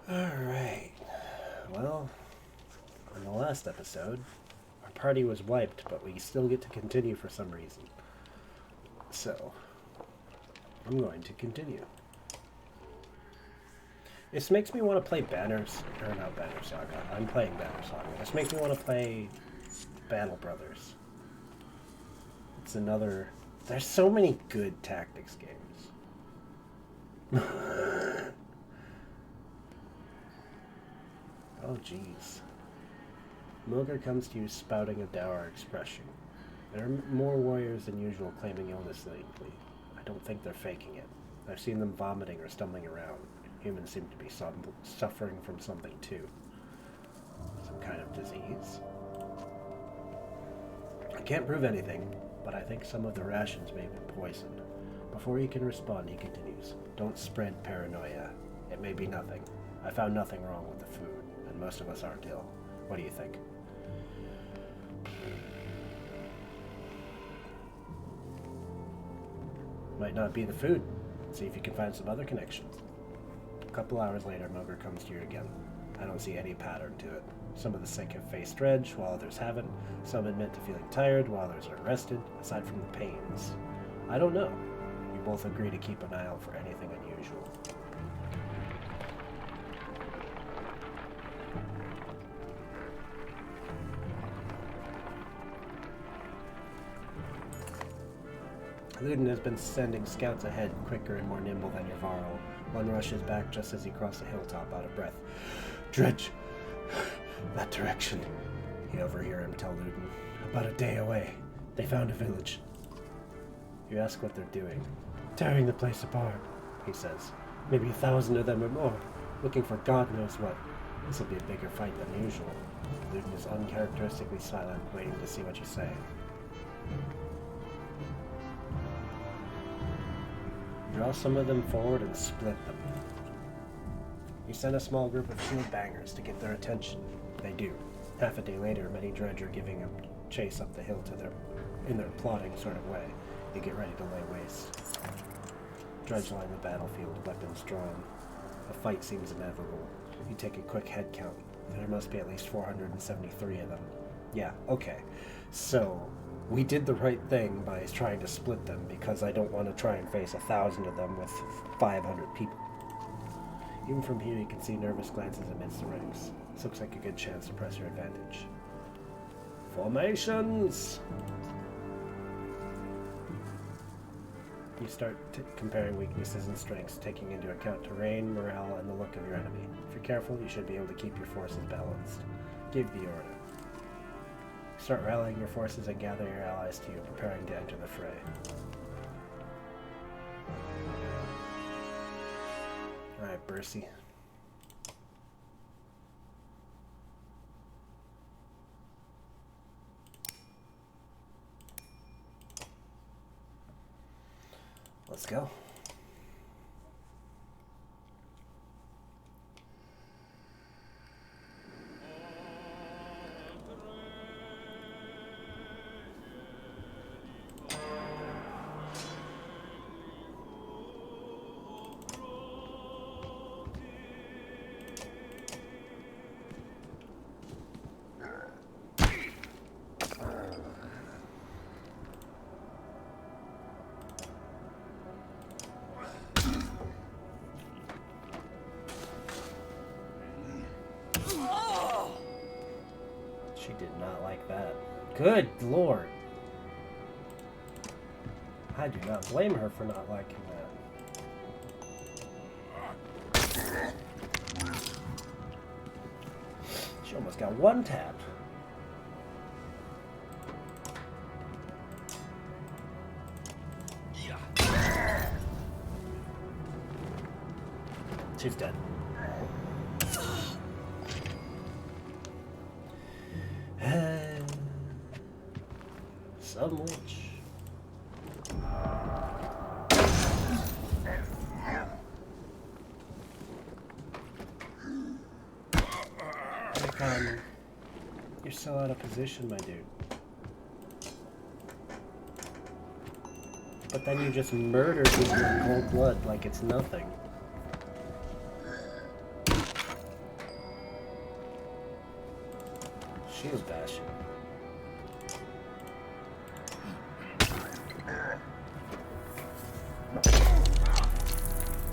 Alright. Well, in the last episode, our party was wiped, but we still get to continue for some reason. So, I'm going to continue. This makes me want to play Banners, or not Banner Saga. I'm playing Banner Saga. This makes me want to play Battle Brothers. It's another... There's so many good tactics games. Oh, jeez. Moger comes to you spouting a dour expression. There are more warriors than usual claiming illness lately. I don't think they're faking it. I've seen them vomiting or stumbling around. Humans seem to be suffering from something too. Some kind of disease? I can't prove anything, but I think some of the rations may have been poisoned. Before he can respond, he continues. Don't spread paranoia. It may be nothing. I found nothing wrong with the food, and most of us aren't ill. What do you think? Might not be the food. See if you can find some other connections. A couple hours later, Moger comes to you again. I don't see any pattern to it. Some of the sick have faced dredge, while others haven't. Some admit to feeling tired, while others are rested, aside from the pains. I don't know. We both agree to keep an eye out for anything unusual. Ludin has been sending scouts ahead, quicker and more nimble than Yvarl. One rushes back just as he crosses a hilltop, out of breath. Dredge! That direction. You overhear him tell Ludin. About a day away. They found a village. You ask what they're doing. Tearing the place apart, he says. Maybe 1,000 of them or more, looking for God knows what. This will be a bigger fight than usual. Ludin is uncharacteristically silent, waiting to see what you say. Draw some of them forward and split them. You send a small group of shield bangers to get their attention. They do. Half a day later, many dredge are giving a chase up the hill in their plodding sort of way. You get ready to lay waste. Dredge line the battlefield, weapons drawn. A fight seems inevitable. You take a quick head count. There must be at least 473 of them. Yeah, okay. So, we did the right thing by trying to split them, because I don't want to try and face 1,000 of them with 500 people. Even from here you can see nervous glances amidst the ranks. This looks like a good chance to press your advantage. Formations! You start comparing weaknesses and strengths, taking into account terrain, morale, and the look of your enemy. If you're careful, you should be able to keep your forces balanced. Give the order. Start rallying your forces and gather your allies to you, preparing to enter the fray. Alright, Bercy. Let's go. She did not like that. Good Lord. I do not blame her for not liking that. She almost got one tap. She's dead. So much. You're so out of position, my dude. But then you just murder people in cold blood like it's nothing. Shield bastion.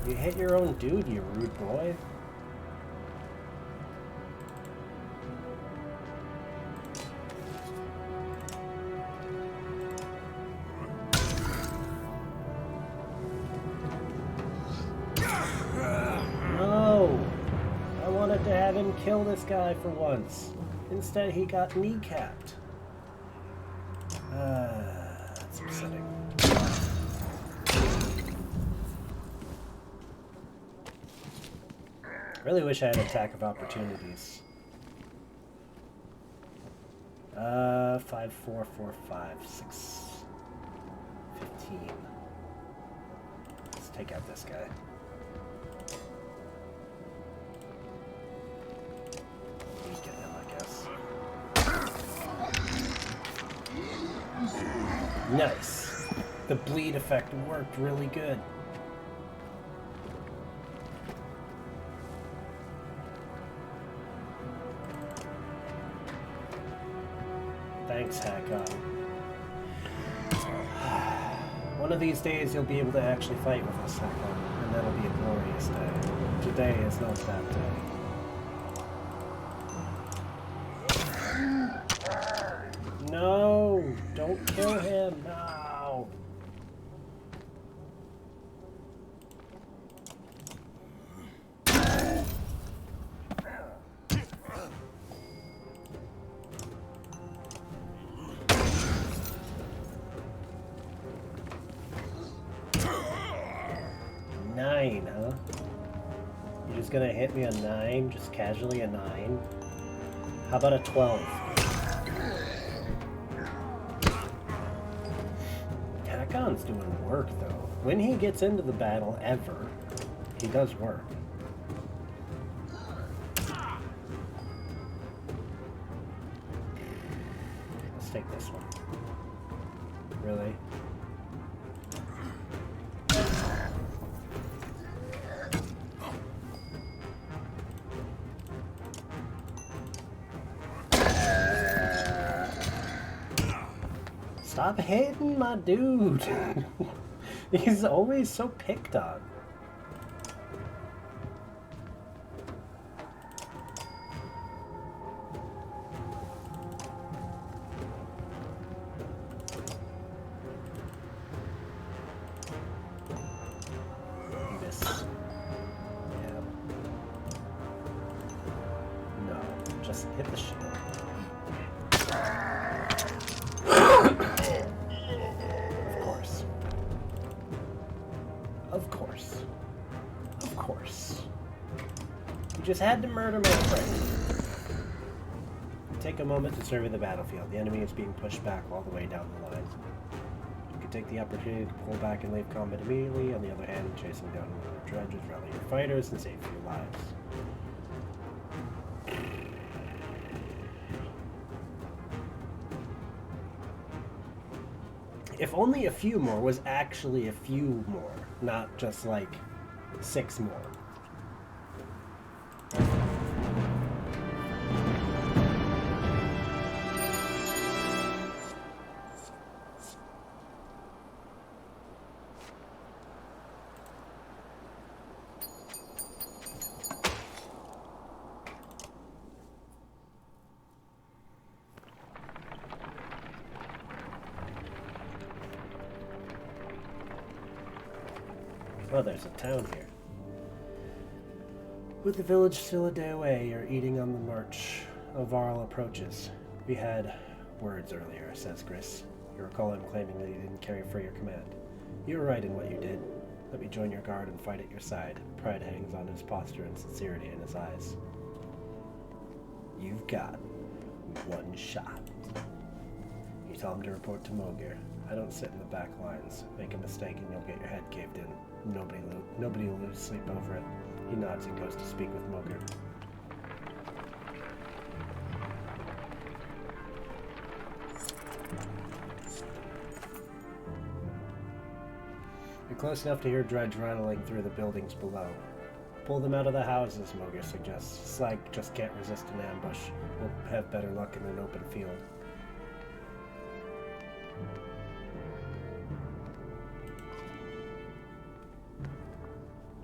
You hit your own dude, you rude boy. No! I wanted to have him kill this guy for once. Instead, he got kneecapped. That's upsetting. Really wish I had attack of opportunities. 5, 4, 4, 5, 6, 15. Let's take out this guy. Weaken him, I guess. Nice. The bleed effect worked really good. Thanks, Hakon. One of these days you'll be able to actually fight with us, Hakon, and that'll be a glorious day. Today is not that day. No! Don't kill him! No! Nine, huh? You're just gonna hit me a 9? Just casually a 9? How about a 12? Hakon's doing work, though. When he gets into the battle, ever, he does work. Let's take this one. Really? Stop hitting my dude. He's always so picked on. Miss. Yeah. No, just hit the shield. Of course. You just had to murder my friend. Take a moment to survey the battlefield. The enemy is being pushed back all the way down the line. You can take the opportunity to pull back and leave combat immediately. On the other hand, chasing down the dredges, rally your fighters, and save your lives. If only a few more was actually a few more, not just like 6 more. Well, there's a town here. With the village still a day away, you're eating on the march. Varl approaches. We had words earlier, says Gris. You recall him claiming that he didn't carry for your command. You were right in what you did. Let me join your guard and fight at your side. Pride hangs on his posture and sincerity in his eyes. You've got 1 shot. You tell him to report to Mogir. I don't sit in the back lines. Make a mistake and you'll get your head caved in. Nobody will lose sleep over it. He nods and goes to speak with Mogir. You're close enough to hear dredge rattling through the buildings below. Pull them out of the houses, Moger suggests. Slag just can't resist an ambush. We'll have better luck in an open field.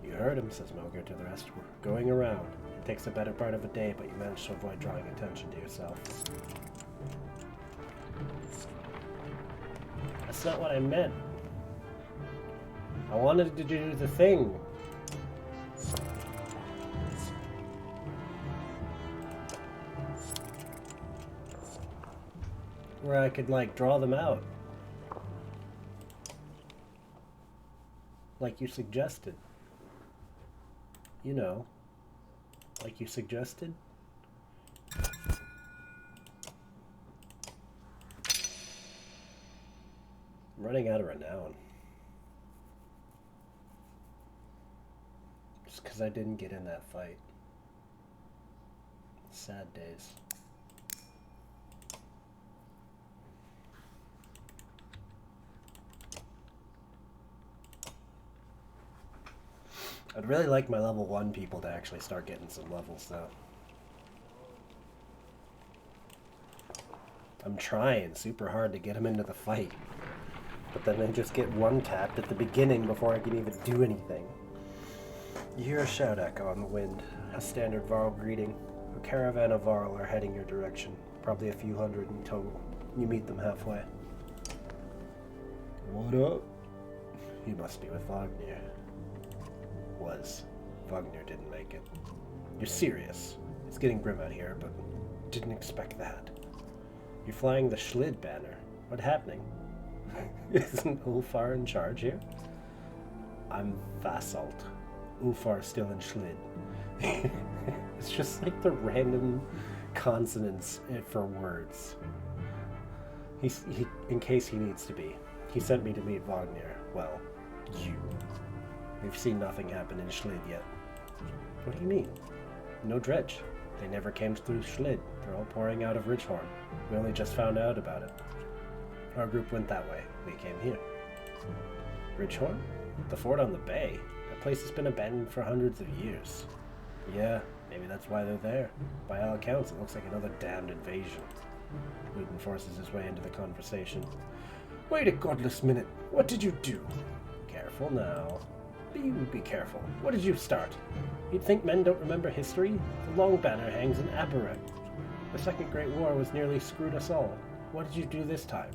You heard him, says Moger to the rest. We're going around. It takes the better part of a day, but you managed to avoid drawing attention to yourself. That's not what I meant. I wanted to do the thing. Where I could, like, draw them out. Like you suggested. You know. Like you suggested. I'm running out of renown. Just because I didn't get in that fight. Sad days. I'd really like my level 1 people to actually start getting some levels, though. I'm trying super hard to get them into the fight. But then they just get one-tapped at the beginning before I can even do anything. You hear a shout echo on the wind, a standard Varl greeting. A caravan of Varl are heading your direction, probably a few hundred in total. You meet them halfway. What up? You must be with Wagner. Was. Wagner didn't make it. You're serious. It's getting grim out here, but didn't expect that. You're flying the Schlid banner. What's happening? Isn't Ulfar in charge here? I'm Vassalt. Ulfar's still in Schlid. It's just like the random consonants for words. He, in case he needs to be. He sent me to meet Wagner. Well, you. We've seen nothing happen in Schlid yet. What do you mean? No dredge. They never came through Schlid. They're all pouring out of Ridgehorn. We only just found out about it. Our group went that way. We came here. Ridgehorn? The fort on the bay. That place has been abandoned for hundreds of years. Yeah, maybe that's why they're there. By all accounts, it looks like another damned invasion. Ludin forces his way into the conversation. Wait a godless minute. What did you do? Careful now. Be careful. What did you start? You'd think men don't remember history? The long banner hangs in Aberrant. The Second Great War was nearly screwed us all. What did you do this time?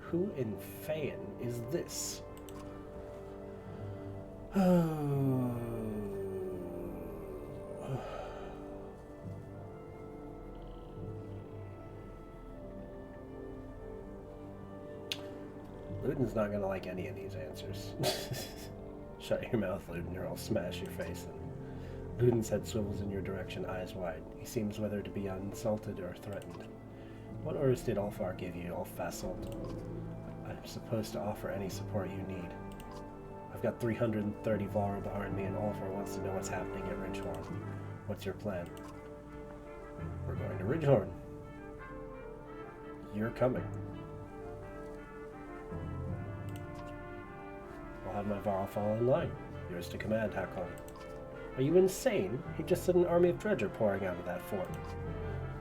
Who in Feyen is this? Ludin's not gonna like any of these answers. Shut your mouth, Ludin, or I'll smash your face in. Ludin's head swivels in your direction, eyes wide. He seems whether to be insulted or threatened. What orders did Ulfar give you, Ulfasalt? I'm supposed to offer any support you need. I've got 330 Varl behind me, and Ulfar wants to know what's happening at Ridgehorn. What's your plan? We're going to Ridgehorn. You're coming. I'll have my Varl fall in line. Yours to command, Hakon. Are you insane? He just said an army of dredge are pouring out of that fort.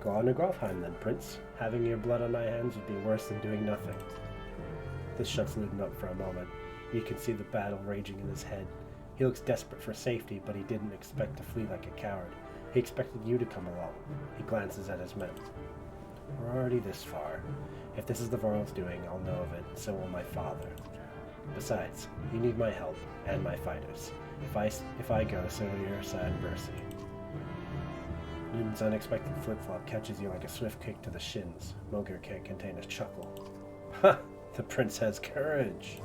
Go on to Grofheim then, Prince. Having your blood on my hands would be worse than doing nothing. This shuts Ludin up for a moment. You can see the battle raging in his head. He looks desperate for safety, but he didn't expect to flee like a coward. He expected you to come along. He glances at his men. We're already this far. If this is the Varl's doing, I'll know of it, so will my father. Besides, you need my help, and my fighters. If I go, so will your sad Bercy. Ludin's unexpected flip-flop catches you like a swift kick to the shins. Moger can't contain a chuckle. Ha! The prince has courage!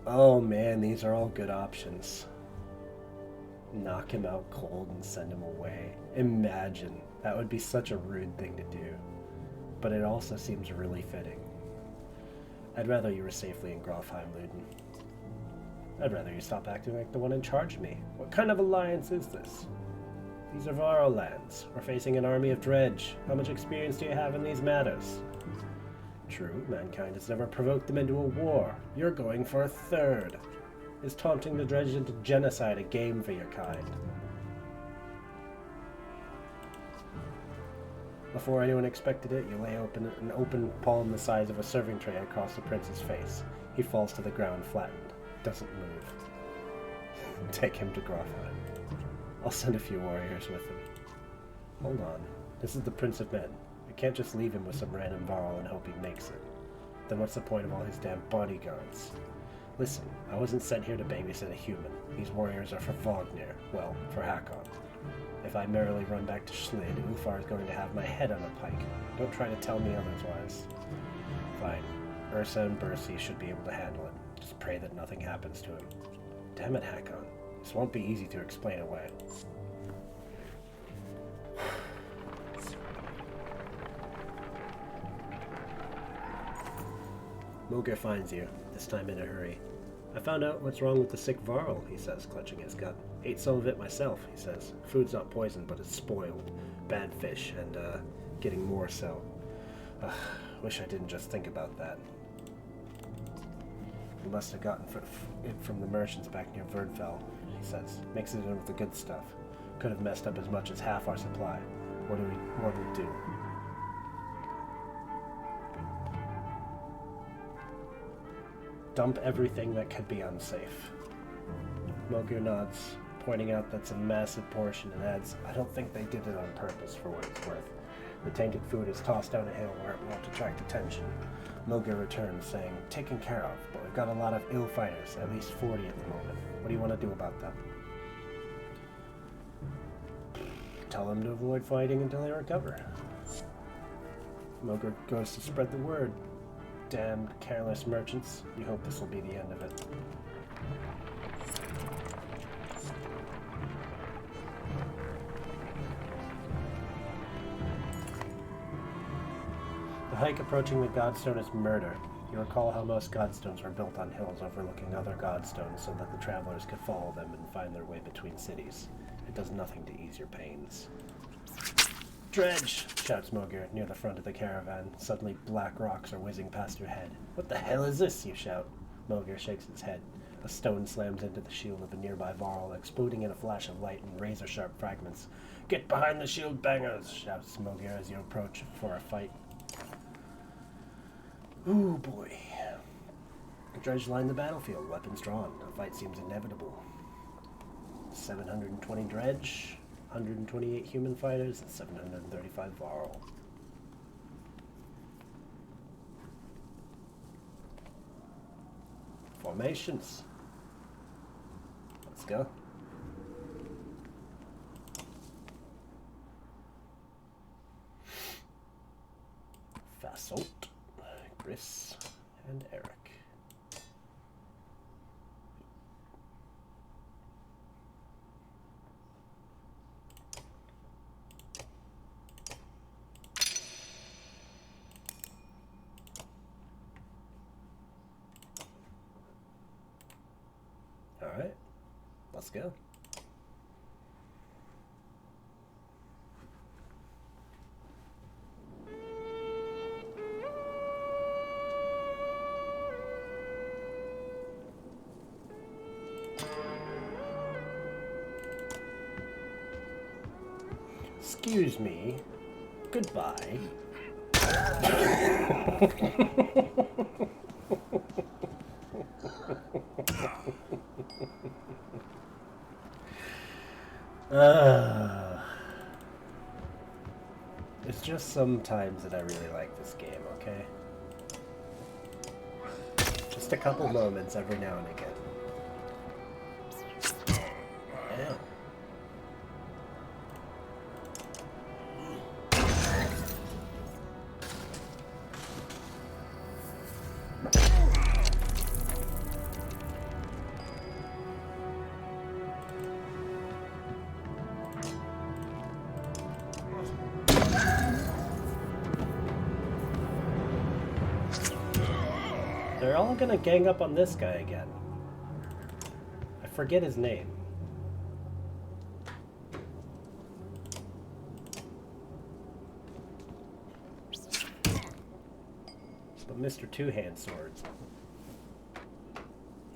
Oh man, these are all good options. Knock him out cold and send him away. Imagine. That would be such a rude thing to do. But it also seems really fitting. I'd rather you were safely in Grofheim, Ludin. I'd rather you stop acting like the one in charge of me. What kind of alliance is this? These are Varl lands. We're facing an army of dredge. How much experience do you have in these matters? True, mankind has never provoked them into a war. You're going for a third. Is taunting the dredge into genocide a game for your kind? Before anyone expected it, you lay open an open palm the size of a serving tray across the prince's face. He falls to the ground, flattened. Doesn't move. Take him to Grofheim. I'll send a few warriors with him. Hold on. This is the Prince of Men. I can't just leave him with some random varl and hope he makes it. Then what's the point of all his damn bodyguards? Listen, I wasn't sent here to babysit a human. These warriors are for Wagner. Well, for Hakon. If I merrily run back to Schlid, Ulfar is going to have my head on a pike. Don't try to tell me otherwise. Fine. Ursa and Bercy should be able to handle it. Just pray that nothing happens to him. Damn it, Hakon. This won't be easy to explain away. Moger finds you, this time in a hurry. I found out what's wrong with the sick varl, he says, clutching his gut. Ate some of it myself, he says. Food's not poisoned, but it's spoiled. Bad fish, and, getting more so. Wish I didn't just think about that. We must have gotten it from the merchants back near Verdfell, he says. Mixed it in with the good stuff. Could have messed up as much as half our supply. What do we do? Dump everything that could be unsafe. Mogur nods, pointing out that's a massive portion, and adds, I don't think they did it on purpose for what it's worth. The tainted food is tossed down a hill where it won't attract attention. Mogur returns, saying, taken care of, but we've got a lot of ill fighters, at least 40 at the moment. What do you want to do about them? Tell them to avoid fighting until they recover. Mogur goes to spread the word. Damned careless merchants. You hope this will be the end of it. The hike approaching the Godstone is murder. You recall how most Godstones were built on hills overlooking other Godstones so that the travelers could follow them and find their way between cities. It does nothing to ease your pains. Dredge! Shouts Mogur near the front of the caravan. Suddenly black rocks are whizzing past your head. What the hell is this? You shout. Mogur shakes his head. A stone slams into the shield of a nearby varl, exploding in a flash of light and razor-sharp fragments. Get behind the shield bangers! Shouts Mogur as you approach for a fight. Ooh boy. Dredge line the battlefield, weapons drawn. A fight seems inevitable. 720 dredge. 128 human fighters and 735 varl. Formations. Let's go. Fasolt, Gris, and Eric. Alright, let's go. Excuse me. Goodbye. It's just sometimes that I really like this game, okay? Just a couple moments every now and again. Damn. They're all gonna gang up on this guy again. I forget his name. Mr. Two-Hand Swords.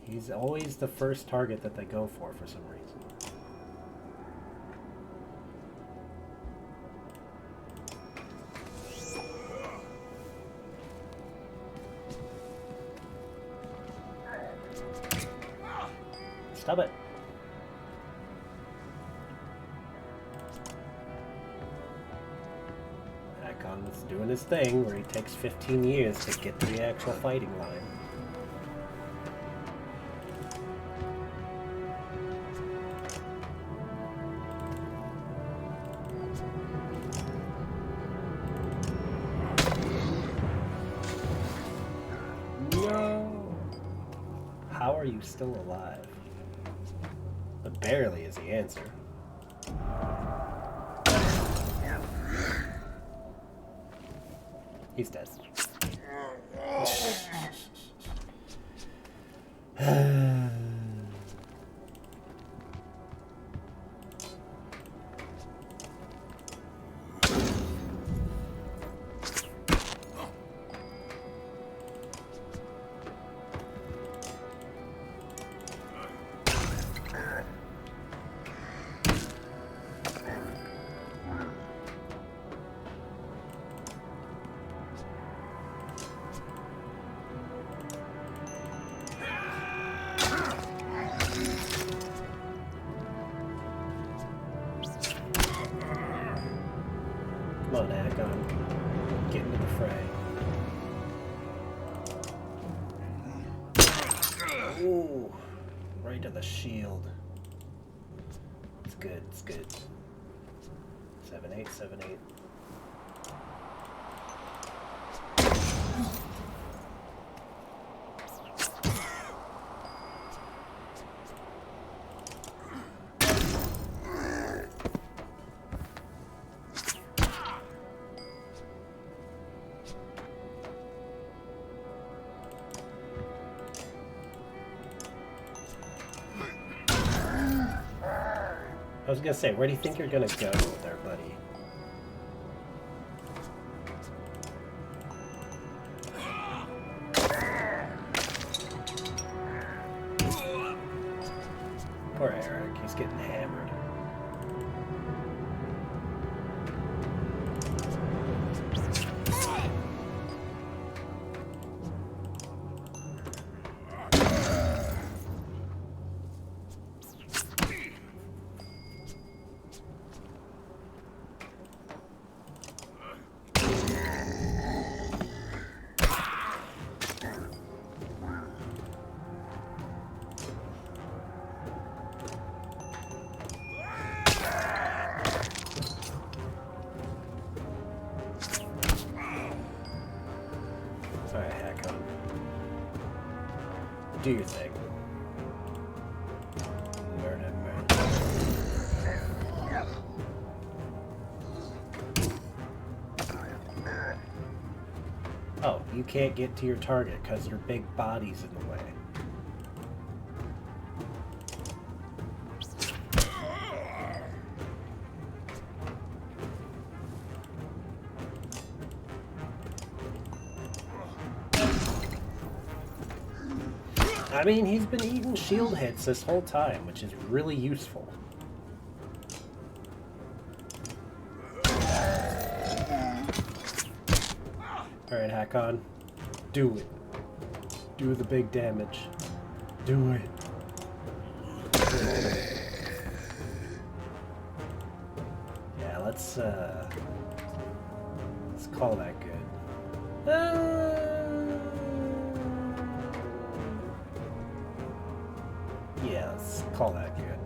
He's always the first target that they go for some reason. Stop it. Hakon's doing his thing where he takes 15 years to get to the actual fighting line. No! How are you still alive? But barely is the answer. He's dead. Come on, Hakon. Get into the fray. Ooh, right to the shield. It's good, it's good. 7-8, 7-8. I was gonna say, where do you think you're gonna go there, buddy? Poor Eric, he's getting hammered. Alright, Hakon. Do your thing. Murder, murder. Oh, you can't get to your target because your big body's in the way. I mean, he's been eating shield hits this whole time, which is really useful. Alright, Hakon. Do it. Do the big damage. Do it. Yeah, let's call that good. Yeah, let's call that good.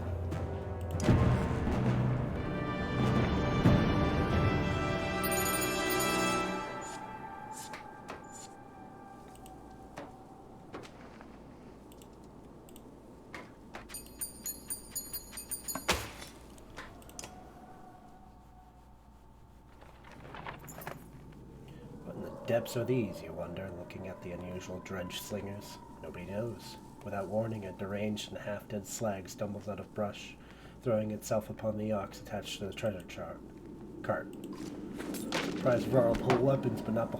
What in the depths are these, you wonder, looking at the unusual dredge slingers? Nobody knows. Without warning, a deranged and half-dead slag stumbles out of brush, throwing itself upon the ox attached to the treasure cart. Surprised Varl pull weapons, but not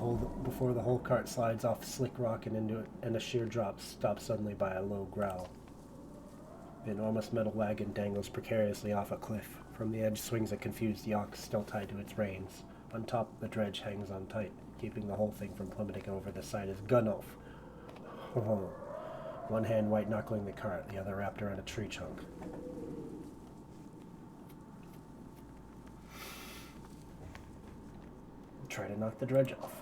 before the whole cart slides off slick rock and into it, and a sheer drop, stopped suddenly by a low growl. The enormous metal wagon dangles precariously off a cliff. From the edge swings a confused ox, still tied to its reins. On top, the dredge hangs on tight, keeping the whole thing from plummeting over the side is Gunnulf. Oh. One hand white-knuckling the cart, the other wrapped around a tree trunk. Try to knock the dredge off.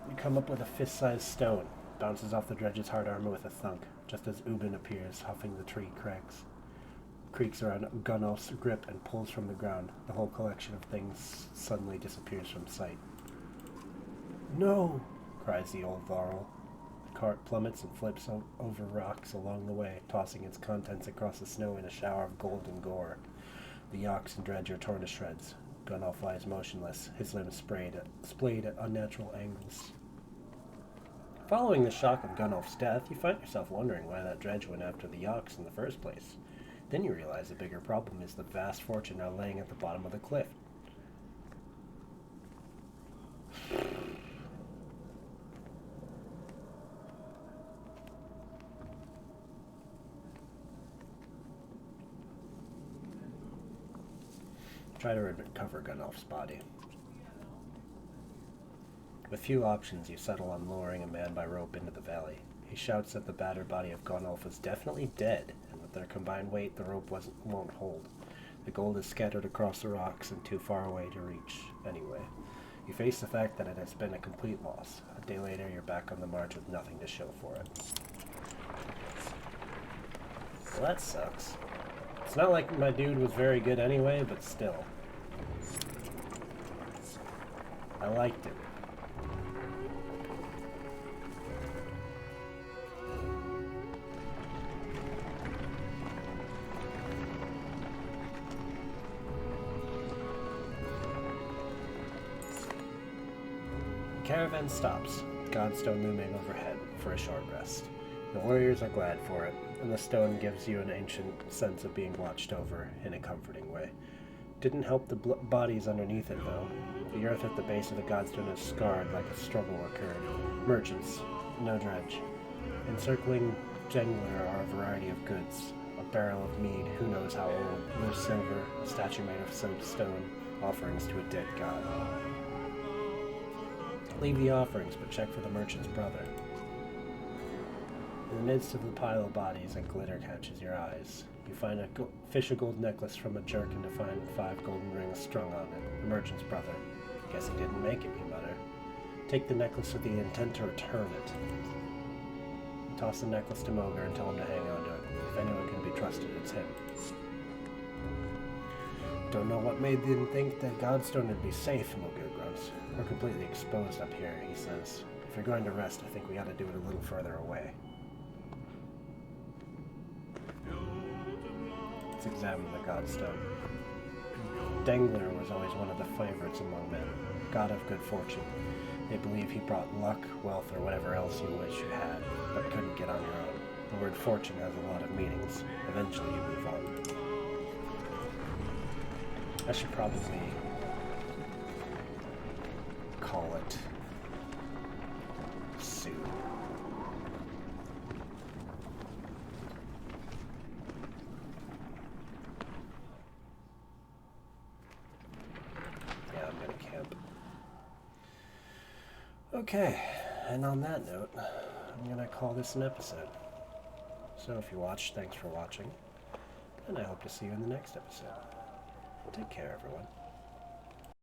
You come up with a fist-sized stone. Bounces off the dredge's hard armor with a thunk, just as Ubin appears, huffing the tree cracks. Creaks around Gunnulf's grip and pulls from the ground. The whole collection of things suddenly disappears from sight. No! Cries the old Varl. The cart plummets and flips over rocks along the way, tossing its contents across the snow in a shower of golden gore. The ox and dredge are torn to shreds. Gunnulf lies motionless, his limbs splayed at unnatural angles. Following the shock of Gunnulf's death, you find yourself wondering why that dredge went after the ox in the first place. Then you realize the bigger problem is the vast fortune now laying at the bottom of the cliff. Try to recover Gunnulf's body. With few options, you settle on lowering a man by rope into the valley. He shouts that the battered body of Gunnulf is definitely dead, and with their combined weight, the rope won't hold. The gold is scattered across the rocks and too far away to reach anyway. You face the fact that it has been a complete loss. A day later, you're back on the march with nothing to show for it. Well, that sucks. It's not like my dude was very good anyway, but still. I liked it. The caravan stops, Godstone looming overhead, for a short rest. The warriors are glad for it, and the stone gives you an ancient sense of being watched over in a comforting way. Didn't help the bodies underneath it, though. The earth at the base of the Godstone is scarred like a struggle occurred. Merchants, no dredge. Encircling Jengler are a variety of goods. A barrel of mead, who knows how old, loose silver, a statue made of soapstone, offerings to a dead god. Leave the offerings, but check for the merchant's brother. In the midst of the pile of bodies, a glitter catches your eyes. You find a fish a gold necklace from a jerkin to find 5 golden rings strung on it. The merchant's brother. Guess he didn't make it, you mutter. Take the necklace with the intent to return it. You toss the necklace to Moger and tell him to hang on to it. If anyone can be trusted, it's him. Don't know what made them think that Godstone would be safe, Moger grunts. We're completely exposed up here, he says. If you're going to rest, I think we ought to do it a little further away. Let's examine the Godstone. Dengler was always one of the favorites among men, god of good fortune. They believe he brought luck, wealth, or whatever else you wish you had, but couldn't get on your own. The word fortune has a lot of meanings. Eventually you move on. I should probably call it Sue. Yeah, I'm gonna camp. Okay, and on that note, I'm gonna call this an episode. So if you watched, thanks for watching, and I hope to see you in the next episode. Take care, everyone.